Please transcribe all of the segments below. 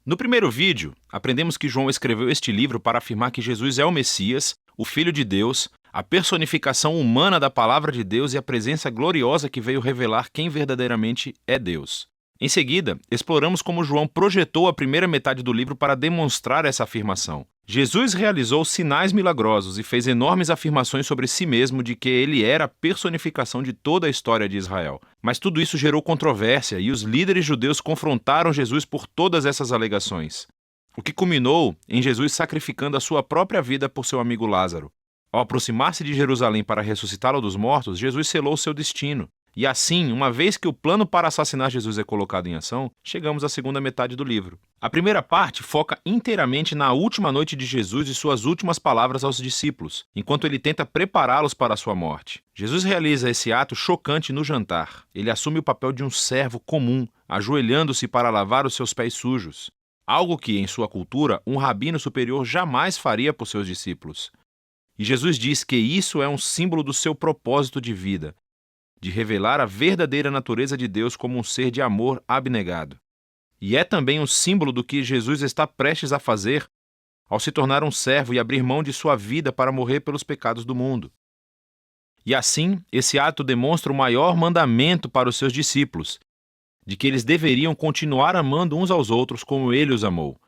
No primeiro vídeo, aprendemos que João escreveu este livro para afirmar que Jesus é o Messias, o Filho de Deus, a personificação humana da Palavra de Deus e a presença gloriosa que veio revelar quem verdadeiramente é Deus. Em seguida, exploramos como João projetou a primeira metade do livro para demonstrar essa afirmação. Jesus realizou sinais milagrosos e fez enormes afirmações sobre si mesmo de que ele era a personificação de toda a história de Israel. Mas tudo isso gerou controvérsia e os líderes judeus confrontaram Jesus por todas essas alegações, o que culminou em Jesus sacrificando a sua própria vida por seu amigo Lázaro. Ao aproximar-se de Jerusalém para ressuscitá-lo dos mortos, Jesus selou seu destino. E assim, uma vez que o plano para assassinar Jesus é colocado em ação, chegamos à segunda metade do livro. A primeira parte foca inteiramente na última noite de Jesus e suas últimas palavras aos discípulos, enquanto ele tenta prepará-los para a sua morte. Jesus realiza esse ato chocante no jantar. Ele assume o papel de um servo comum, ajoelhando-se para lavar os seus pés sujos. Algo que, em sua cultura, um rabino superior jamais faria por seus discípulos. E Jesus diz que isso é um símbolo do seu propósito de vida, de revelar a verdadeira natureza de Deus como um ser de amor abnegado. E é também um símbolo do que Jesus está prestes a fazer ao se tornar um servo e abrir mão de sua vida para morrer pelos pecados do mundo. E assim, esse ato demonstra o maior mandamento para os seus discípulos, de que eles deveriam continuar amando uns aos outros como ele os amou.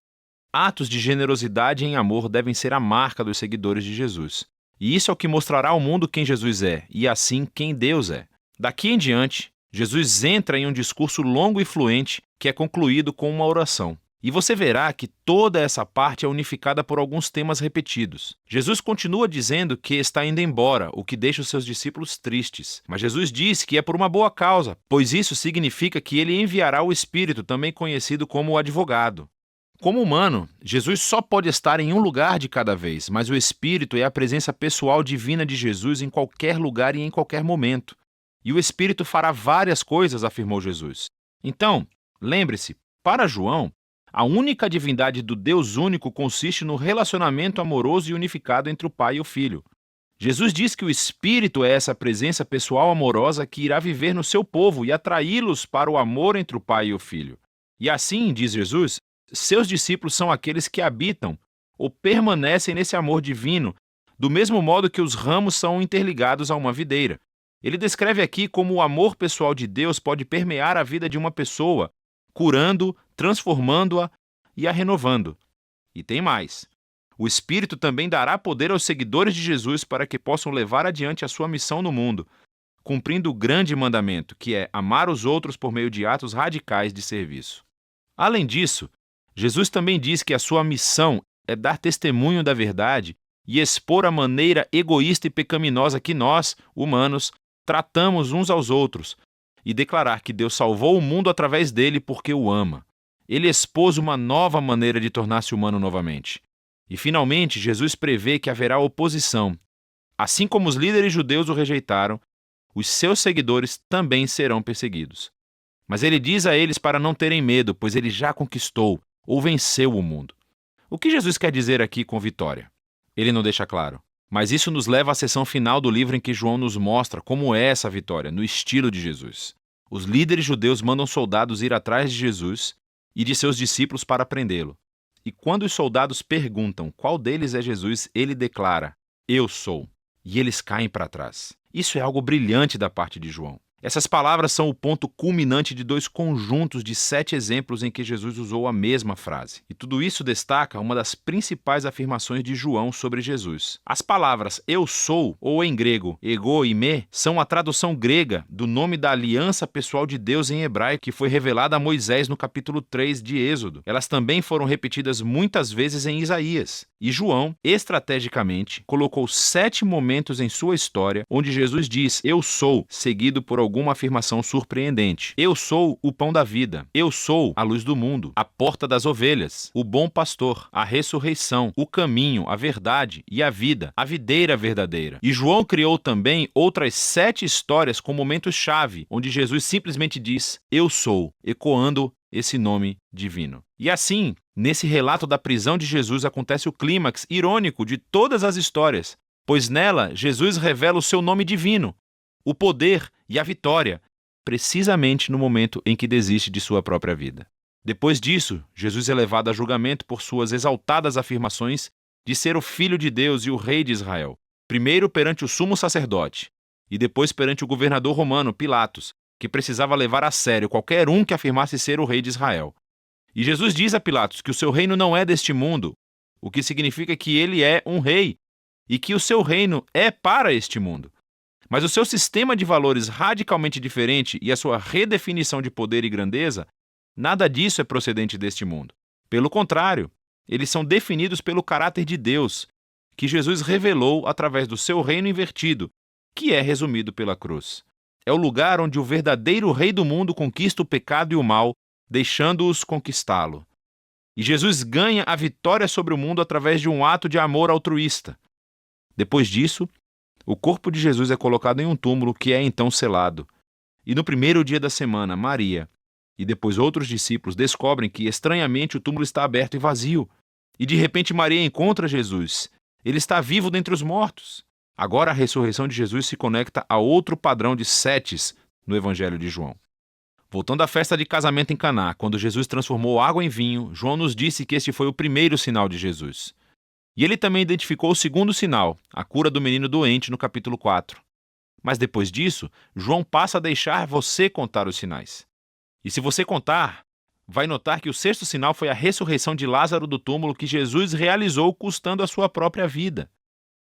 Atos de generosidade em amor devem ser a marca dos seguidores de Jesus. E isso é o que mostrará ao mundo quem Jesus é, e assim quem Deus é. Daqui em diante, Jesus entra em um discurso longo e fluente que é concluído com uma oração. E você verá que toda essa parte é unificada por alguns temas repetidos. Jesus continua dizendo que está indo embora, o que deixa os seus discípulos tristes. Mas Jesus diz que é por uma boa causa, pois isso significa que ele enviará o Espírito, também conhecido como o advogado. Como humano, Jesus só pode estar em um lugar de cada vez, mas o Espírito é a presença pessoal divina de Jesus em qualquer lugar e em qualquer momento. E o Espírito fará várias coisas, afirmou Jesus. Então, lembre-se, para João, a única divindade do Deus único consiste no relacionamento amoroso e unificado entre o Pai e o Filho. Jesus diz que o Espírito é essa presença pessoal amorosa que irá viver no seu povo e atraí-los para o amor entre o Pai e o Filho. E assim, diz Jesus, seus discípulos são aqueles que habitam ou permanecem nesse amor divino, do mesmo modo que os ramos são interligados a uma videira. Ele descreve aqui como o amor pessoal de Deus pode permear a vida de uma pessoa, curando, transformando-a e a renovando. E tem mais. O Espírito também dará poder aos seguidores de Jesus para que possam levar adiante a sua missão no mundo, cumprindo o grande mandamento, que é amar os outros por meio de atos radicais de serviço. Além disso, Jesus também diz que a sua missão é dar testemunho da verdade e expor a maneira egoísta e pecaminosa que nós, humanos, tratamos uns aos outros e declarar que Deus salvou o mundo através dele porque o ama. Ele expôs uma nova maneira de tornar-se humano novamente. E, finalmente, Jesus prevê que haverá oposição. Assim como os líderes judeus o rejeitaram, os seus seguidores também serão perseguidos. Mas ele diz a eles para não terem medo, pois ele já conquistou ou venceu o mundo. O que Jesus quer dizer aqui com vitória? Ele não deixa claro. Mas isso nos leva à seção final do livro em que João nos mostra como é essa vitória, no estilo de Jesus. Os líderes judeus mandam soldados ir atrás de Jesus e de seus discípulos para prendê-lo. E quando os soldados perguntam qual deles é Jesus, ele declara, "Eu sou." E eles caem para trás. Isso é algo brilhante da parte de João. Essas palavras são o ponto culminante de 2 conjuntos de 7 exemplos em que Jesus usou a mesma frase. E tudo isso destaca uma das principais afirmações de João sobre Jesus. As palavras "eu sou", ou em grego ego e me, são a tradução grega do nome da aliança pessoal de Deus em hebraico que foi revelada a Moisés no capítulo 3 de Êxodo. Elas também foram repetidas muitas vezes em Isaías. E João, estrategicamente, colocou 7 momentos em sua história onde Jesus diz "eu sou", seguido por alguma afirmação surpreendente. Eu sou o pão da vida. Eu sou a luz do mundo, a porta das ovelhas, o bom pastor, a ressurreição, o caminho, a verdade e a vida, a videira verdadeira. E João criou também outras 7 histórias com momentos-chave, onde Jesus simplesmente diz "eu sou", ecoando esse nome divino. E assim, nesse relato da prisão de Jesus acontece o clímax irônico de todas as histórias, pois nela Jesus revela o seu nome divino, o poder e a vitória, precisamente no momento em que desiste de sua própria vida. Depois disso, Jesus é levado a julgamento por suas exaltadas afirmações de ser o Filho de Deus e o Rei de Israel, primeiro perante o sumo sacerdote e depois perante o governador romano, Pilatos, que precisava levar a sério qualquer um que afirmasse ser o Rei de Israel. E Jesus diz a Pilatos que o seu reino não é deste mundo, o que significa que ele é um rei e que o seu reino é para este mundo. Mas o seu sistema de valores radicalmente diferente e a sua redefinição de poder e grandeza, nada disso é procedente deste mundo. Pelo contrário, eles são definidos pelo caráter de Deus, que Jesus revelou através do seu reino invertido, que é resumido pela cruz. É o lugar onde o verdadeiro rei do mundo conquista o pecado e o mal, deixando-os conquistá-lo. E Jesus ganha a vitória sobre o mundo através de um ato de amor altruísta. Depois disso, o corpo de Jesus é colocado em um túmulo que é então selado. E no primeiro dia da semana, Maria e depois outros discípulos descobrem que, estranhamente, o túmulo está aberto e vazio. E de repente Maria encontra Jesus. Ele está vivo dentre os mortos. Agora a ressurreição de Jesus se conecta a outro padrão de setes no Evangelho de João. Voltando à festa de casamento em Caná, quando Jesus transformou água em vinho, João nos disse que este foi o primeiro sinal de Jesus. E ele também identificou o segundo sinal, a cura do menino doente, no capítulo 4. Mas depois disso, João passa a deixar você contar os sinais. E se você contar, vai notar que o sexto sinal foi a ressurreição de Lázaro do túmulo que Jesus realizou custando a sua própria vida.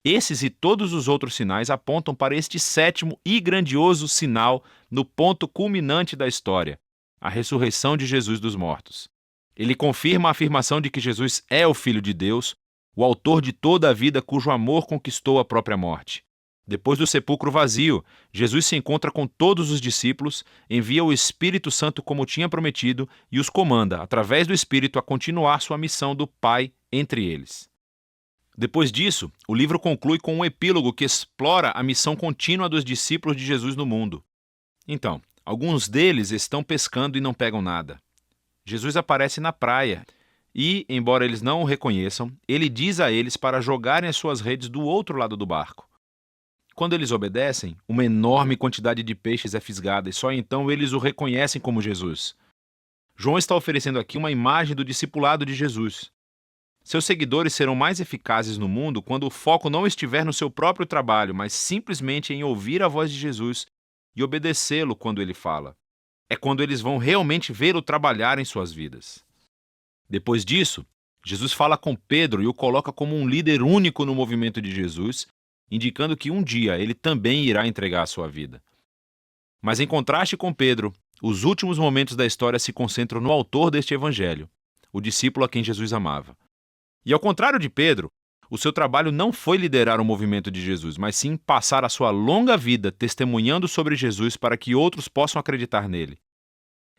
Esses e todos os outros sinais apontam para este sétimo e grandioso sinal no ponto culminante da história, a ressurreição de Jesus dos mortos. Ele confirma a afirmação de que Jesus é o Filho de Deus, o autor de toda a vida cujo amor conquistou a própria morte. Depois do sepulcro vazio, Jesus se encontra com todos os discípulos, envia o Espírito Santo como tinha prometido e os comanda, através do Espírito, a continuar sua missão do Pai entre eles. Depois disso, o livro conclui com um epílogo que explora a missão contínua dos discípulos de Jesus no mundo. Então, alguns deles estão pescando e não pegam nada. Jesus aparece na praia e, embora eles não o reconheçam, ele diz a eles para jogarem as suas redes do outro lado do barco. Quando eles obedecem, uma enorme quantidade de peixes é fisgada e só então eles o reconhecem como Jesus. João está oferecendo aqui uma imagem do discipulado de Jesus. Seus seguidores serão mais eficazes no mundo quando o foco não estiver no seu próprio trabalho, mas simplesmente em ouvir a voz de Jesus e obedecê-lo quando ele fala. É quando eles vão realmente vê-lo trabalhar em suas vidas. Depois disso, Jesus fala com Pedro e o coloca como um líder único no movimento de Jesus, indicando que um dia ele também irá entregar a sua vida. Mas em contraste com Pedro, os últimos momentos da história se concentram no autor deste evangelho, o discípulo a quem Jesus amava. E ao contrário de Pedro, o seu trabalho não foi liderar o movimento de Jesus, mas sim passar a sua longa vida testemunhando sobre Jesus para que outros possam acreditar nele.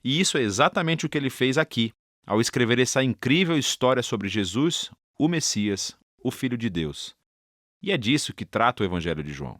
E isso é exatamente o que ele fez aqui, ao escrever essa incrível história sobre Jesus, o Messias, o Filho de Deus. E é disso que trata o Evangelho de João.